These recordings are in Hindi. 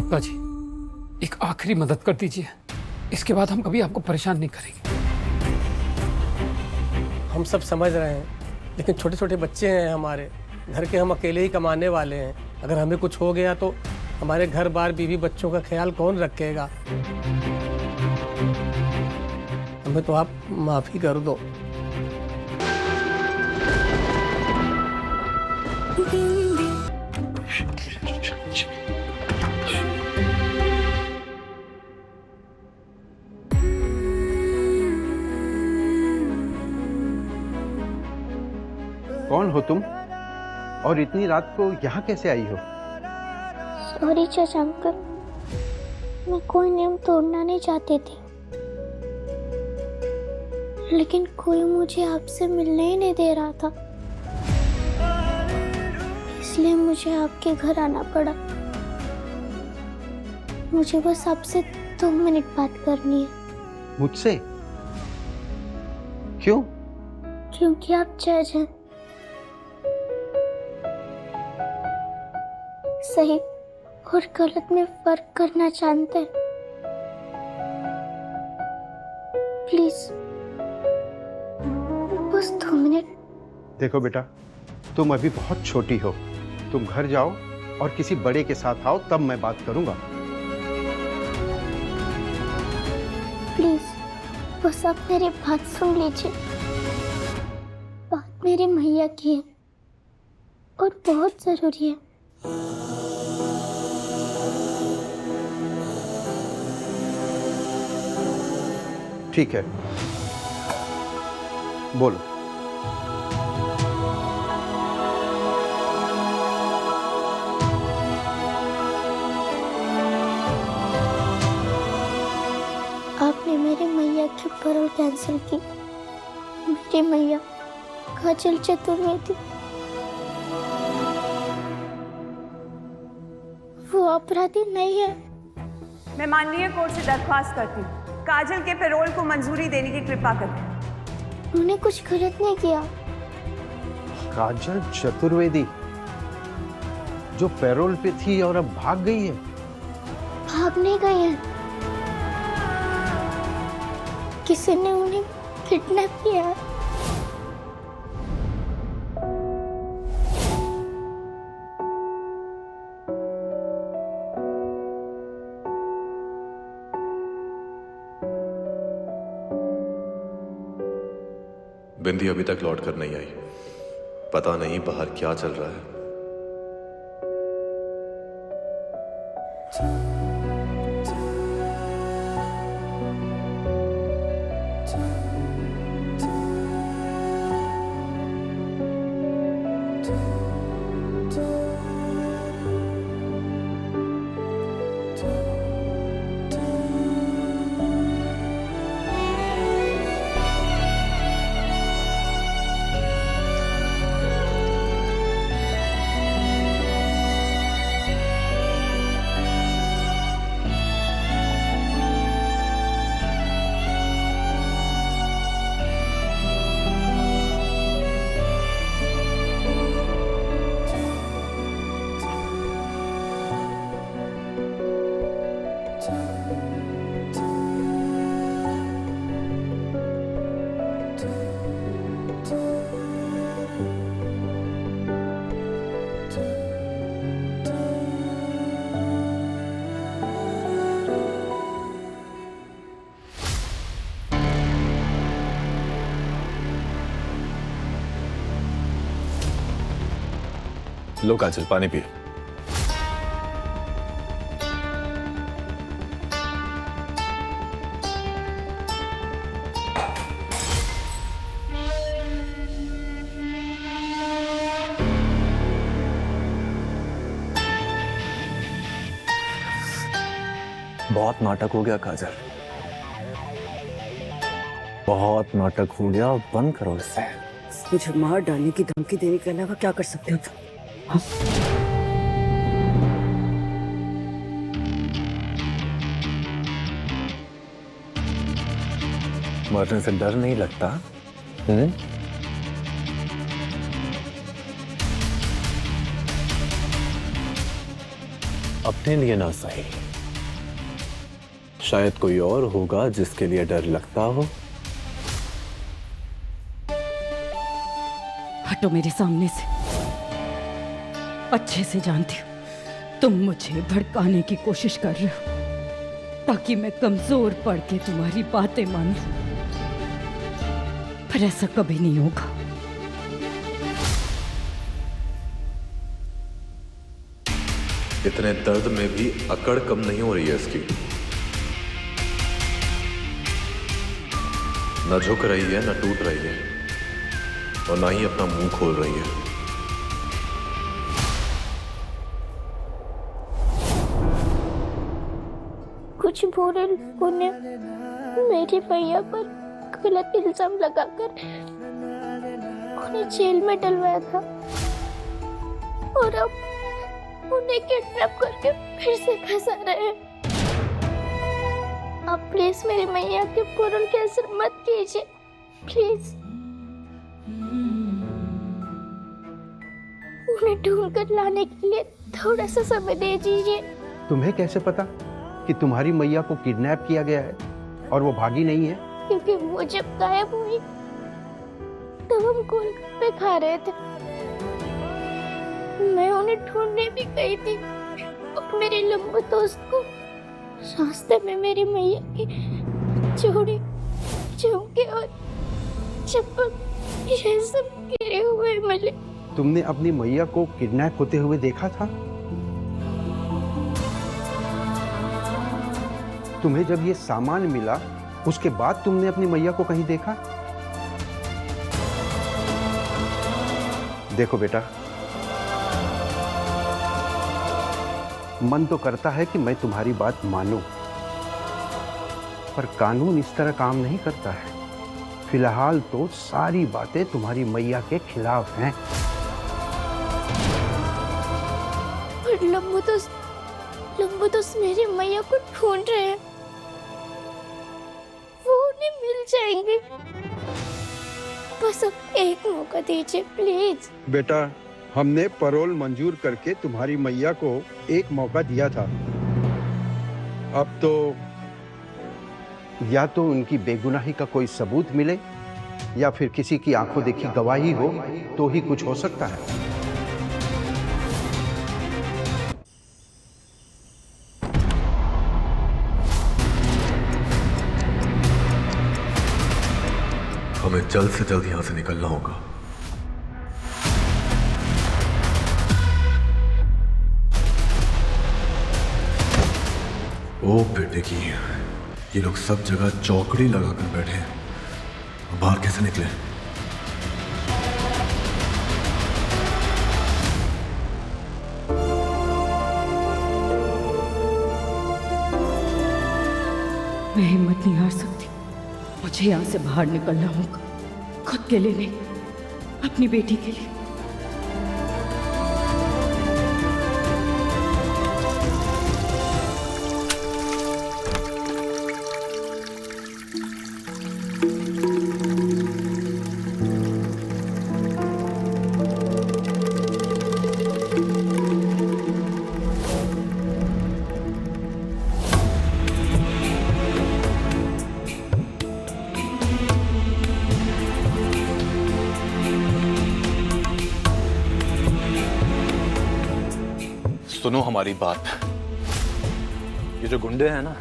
अब्बा जी, एक आखिरी मदद कर दीजिए, इसके बाद हम कभी आपको परेशान नहीं करेंगे। हम सब समझ रहे हैं, लेकिन छोटे छोटे बच्चे हैं हमारे घर के, हम अकेले ही कमाने वाले हैं। अगर हमें कुछ हो गया तो हमारे घर बार बीवी बच्चों का ख्याल कौन रखेगा? हमें तो आप माफ़ी कर दो। कौन हो तुम और इतनी रात को यहाँ कैसे आई हो? सॉरी चाचा अंकल, मैं कोई नियम तोड़ना नहीं चाहती थी, लेकिन कोई मुझे आपसे मिलने ही नहीं दे रहा था, इसलिए मुझे आपके घर आना पड़ा। मुझे बस आपसे 2 मिनट बात करनी है। मुझसे? क्यों? क्योंकि आप जज हैं। सही और गलत में फर्क करना जानते हैं। प्लीज बस 2 मिनट। देखो बेटा, तुम अभी बहुत छोटी हो, तुम घर जाओ और किसी बड़े के साथ आओ, तब मैं बात करूंगा। प्लीज बस आप मेरी बात सुन लीजिए। बात मेरे मैया की है और बहुत जरूरी है। ठीक है, बोलो। आपने मेरे मैया की पैरोल कैंसिल की। मेरी मैया काजल चतुर्वेदी, वो अपराधी नहीं है। मैं माननीय कोर्ट से दरख्वास्त करती हूँ, काजल के पैरोल को मंजूरी देने की कृपा करें। उन्होंने कुछ गलत नहीं किया। काजल चतुर्वेदी जो पैरोल पे थी और अब भाग गई है? भाग नहीं गई है, किसी ने उन्हें किडनैप किया है। बिंदी अभी तक लौट कर नहीं आई, पता नहीं बाहर क्या चल रहा है। लो काजल, पानी पिए। बहुत नाटक हो गया काजल, बहुत नाटक हो गया, बंद करो इसे। मुझे मार डालने की धमकी देने के अलावा क्या कर सकते हो तुम? मरने से डर नहीं लगता? अपने लिए ना सही, शायद कोई और होगा जिसके लिए डर लगता हो। हटो मेरे सामने से। अच्छे से जानती हूँ तुम मुझे भड़काने की कोशिश कर रहे हो ताकि मैं कमजोर पड़ के तुम्हारी बातें मान लूं, पर ऐसा कभी नहीं होगा। इतने दर्द में भी अकड़ कम नहीं हो रही है इसकी। न झुक रही है, न टूट रही है, और ना ही अपना मुंह खोल रही है। कुछ बुरे लोगों ने मेरी भैया पर गलत इल्जाम लगाकर उन्हें जेल में डलवाया था और अब उन्हें किडनैप करके फिर से फंसा रहे हैं। आप प्लीज मेरी मैया के पूर्ण कैंसर मत कीजिए, प्लीज। उन्हें ढूंढ कर लाने के लिए थोड़ा सा समय दे दीजिए। तुम्हें कैसे पता कि तुम्हारी मैया को किडनैप किया गया है और वो भागी नहीं है? क्योंकि वो जब गायब हुई तब हम गोलगप्पे खा रहे थे। मैं उन्हें ढूंढने भी गई थी और मेरे लंबे दोस्त को रास्ते में मेरी मैया की चूड़ी, झुमके और चप्पल ये सब गिरे हुए मिले। तुमने अपनी मैया को किडनैप होते हुए देखा था? तुम्हें जब ये सामान मिला उसके बाद तुमने अपनी मैया को कहीं देखा? देखो बेटा, मन तो करता है कि मैं तुम्हारी बात मानूं, पर कानून इस तरह काम नहीं करता है। फिलहाल तो सारी बातें तुम्हारी मैया के खिलाफ हैं। पर लंबू दोस्त मेरी मैया को ढूंढ रहे हैं, वो उन्हें मिल जाएंगे। बस अब एक मौका दीजिए प्लीज। बेटा, हमने पैरोल मंजूर करके तुम्हारी मैया को एक मौका दिया था। अब तो या तो उनकी बेगुनाही का कोई सबूत मिले या फिर किसी की आंखों देखी गवाही हो तो ही कुछ हो सकता है। हमें जल्द से जल्द यहां से निकलना होगा। ओ बेटे की, ये लोग सब जगह चौकड़ी लगाकर बैठे हैं। बाहर कैसे निकले? मैं हिम्मत नहीं हार सकती। मुझे यहाँ से बाहर निकलना होगा, खुद के लिए नहीं, अपनी बेटी के लिए। सुनो हमारी बात। ये जो गुंडे हैं ना,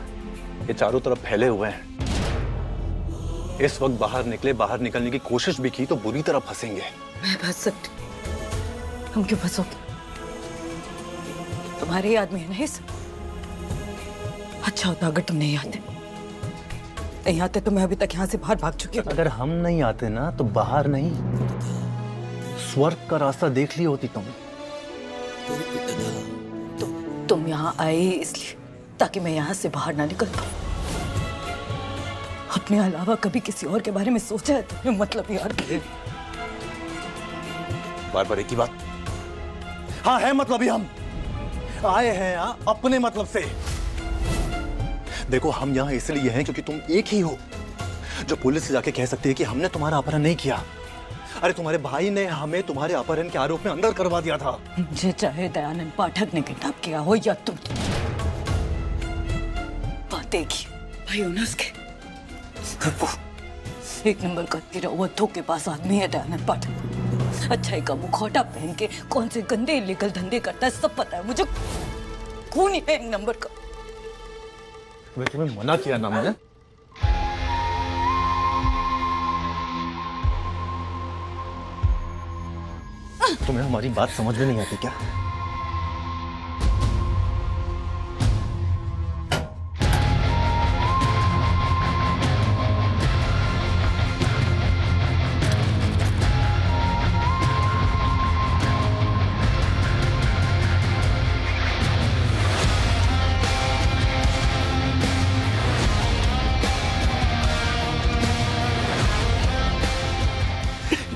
ये चारों तरफ फैले हुए हैं। इस वक्त बाहर निकलने की कोशिश भी की तो बुरी तरह फंसेंगे। मैं फंस सकती, तुम क्यों फंसोगे? तुम्हारे याद में है ना सब? अच्छा होता अगर तुम नहीं आते तो मैं अभी तक यहाँ से बाहर भाग चुकी हूँ। अगर हम नहीं आते ना तो बाहर नहीं, स्वर्ग का रास्ता देख ली होती तुम। तुम यहाँ आए इसलिए ताकि मैं यहाँ से बाहर ना निकल पाऊं। अपने अलावा कभी किसी और के बारे में सोचा है तुमने? मतलब यार, बार-बार एक ही बात। हाँ, है मतलब ही हम आए हैं यहाँ अपने मतलब से। देखो, हम यहाँ इसलिए हैं क्योंकि तुम एक ही हो जो पुलिस से जाके कह सकती है कि हमने तुम्हारा अपहरण नहीं किया। अरे तुम्हारे भाई ने हमें तुम्हारे अपहरण के आरोप में अंदर करवा दिया था। मुझे चाहे दयानंद पाठक ने किडनैप किया हो या तुम देगी भाई उनस के वो 1 नंबर का तेरा वो धोखेबाज आदमी है दयानंद पाठक। अच्छाई का मुखौटा पहन के कौन से गंदे इलीगल धंधे करता है सब पता है मुझे। खून है 1 नंबर का। मैं तुम्हें मना किया ना मैंने। तुम्हें हमारी बात समझ में नहीं आती क्या?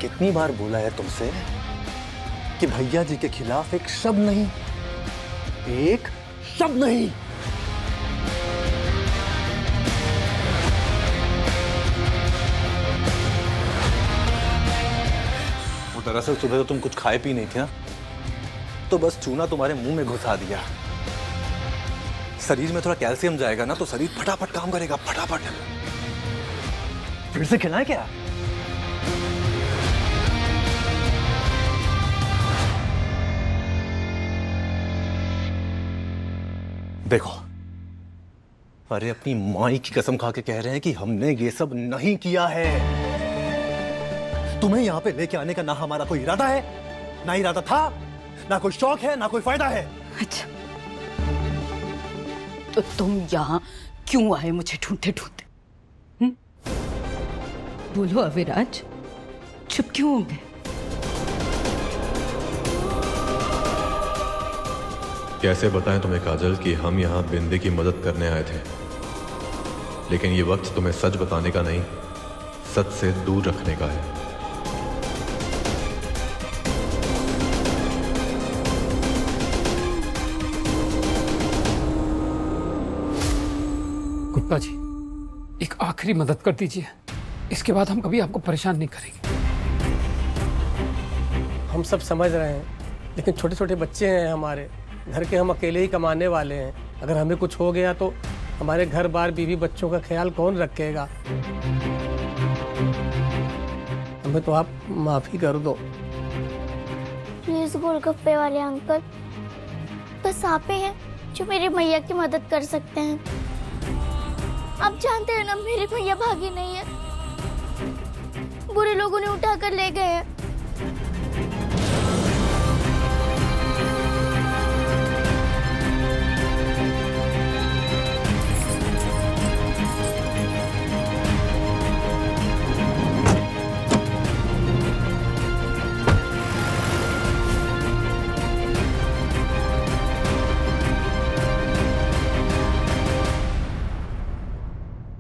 कितनी बार बोला है तुमसे कि भैया जी के खिलाफ एक शब्द नहीं, एक शब्द नहीं। वो दरअसल सुबह तो तुम कुछ खाए पी नहीं थे ना, तो बस चूना तुम्हारे मुंह में घुसा दिया। शरीर में थोड़ा कैल्शियम जाएगा ना तो शरीर फटाफट काम करेगा, फटाफट। फिर से खिलाएं क्या? देखो, अरे अपनी माई की कसम खा के कह रहे हैं कि हमने ये सब नहीं किया है। तुम्हें यहां पे लेके आने का ना हमारा कोई इरादा है, ना इरादा था, ना कोई शौक है, ना कोई फायदा है। अच्छा, तो तुम यहाँ क्यों आए मुझे ढूंढते ढूंढते? बोलो अविराज, चुप क्यों हो गए? कैसे बताएं तुम्हें काजल कि हम यहाँ बिंदी की मदद करने आए थे, लेकिन ये वक्त तुम्हें सच बताने का नहीं, सच से दूर रखने का है। गुप्ता जी, एक आखिरी मदद कर दीजिए, इसके बाद हम कभी आपको परेशान नहीं करेंगे। हम सब समझ रहे हैं, लेकिन छोटे छोटे बच्चे हैं हमारे घर के, हम अकेले ही कमाने वाले हैं। अगर हमें कुछ हो गया तो हमारे घर बार बीवी बच्चों का ख्याल कौन रखेगा? हमें तो आप माफी कर दो। प्लीज गोलगप्पे वाले अंकल, बस आप ही हैं जो मेरी मैया की मदद कर सकते हैं। आप जानते हैं ना, मेरी मैया भागी नहीं है, बुरे लोगों ने उठाकर ले गए हैं।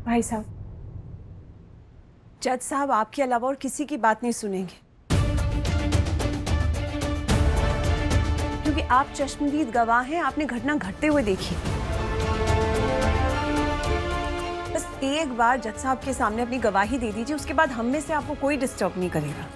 भाई साहब, जज साहब आपके अलावा और किसी की बात नहीं सुनेंगे, क्योंकि आप चश्मदीद गवाह हैं। आपने घटना घटते हुए देखी। बस एक बार जज साहब के सामने अपनी गवाही दे दीजिए, उसके बाद हम में से आपको कोई डिस्टर्ब नहीं करेगा।